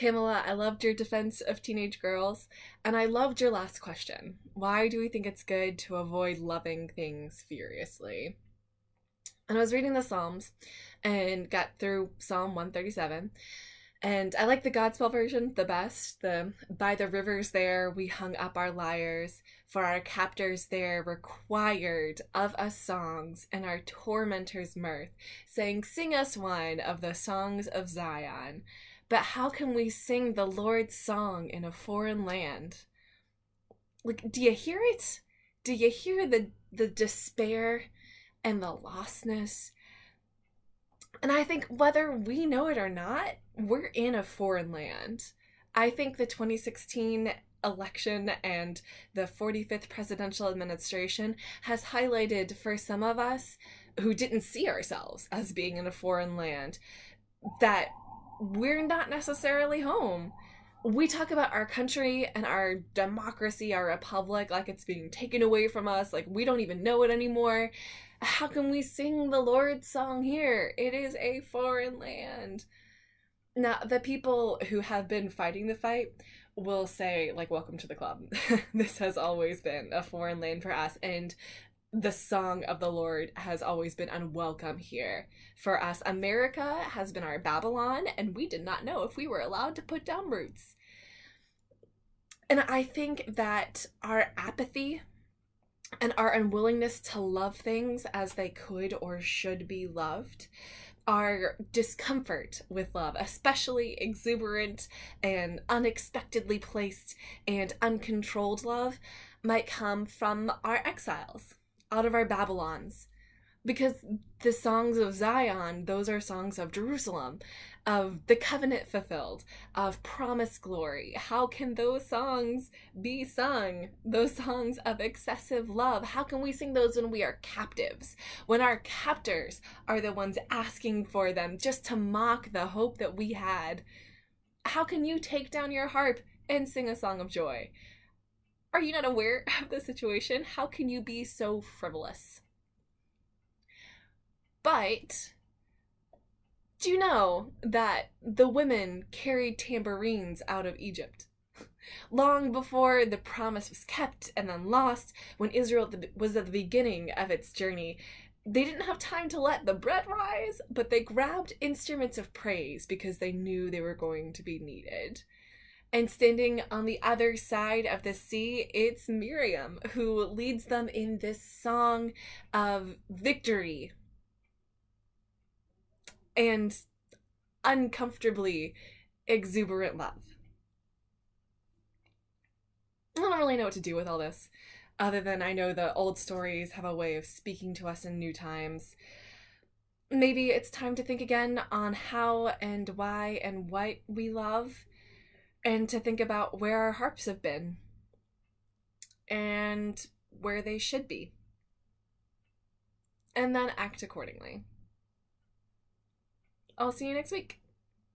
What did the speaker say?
Pamela, I loved your defense of teenage girls, and I loved your last question. Why do we think it's good to avoid loving things furiously? And I was reading the Psalms and got through Psalm 137. And I like the Godspell version the best. The by the rivers there we hung up our lyres, for our captors there required of us songs, and our tormentors mirth, saying, "Sing us one of the songs of Zion." But how can we sing the Lord's song in a foreign land? Like, do you hear it? Do you hear the despair and the lostness? And I think whether we know it or not, we're in a foreign land. I think the 2016 election and the 45th presidential administration has highlighted for some of us who didn't see ourselves as being in a foreign land that we're not necessarily home. We talk about our country and our democracy, our republic, like it's being taken away from us, like we don't even know it anymore. How can we sing the Lord's song here? It is a foreign land. Now, the people who have been fighting the fight will say, like, welcome to the club. This has always been a foreign land for us, and the song of the Lord has always been unwelcome here. For us, America has been our Babylon, and we did not know if we were allowed to put down roots. And I think that our apathy and our unwillingness to love things as they could or should be loved, our discomfort with love, especially exuberant and unexpectedly placed and uncontrolled love, might come from our exiles, out of our Babylons. Because the songs of Zion, those are songs of Jerusalem, of the covenant fulfilled, of promised glory. How can those songs be sung? Those songs of excessive love, how can we sing those when we are captives? When our captors are the ones asking for them just to mock the hope that we had? How can you take down your harp and sing a song of joy? Are you not aware of the situation? How can you be so frivolous? But do you know that the women carried tambourines out of Egypt? Long before the promise was kept and then lost, when Israel was at the beginning of its journey, they didn't have time to let the bread rise, but they grabbed instruments of praise because they knew they were going to be needed. And standing on the other side of the sea, it's Miriam who leads them in this song of victory and uncomfortably exuberant love. I don't really know what to do with all this, other than I know the old stories have a way of speaking to us in new times. Maybe it's time to think again on how and why and what we love, and to think about where our harps have been and where they should be, and then act accordingly. I'll see you next week.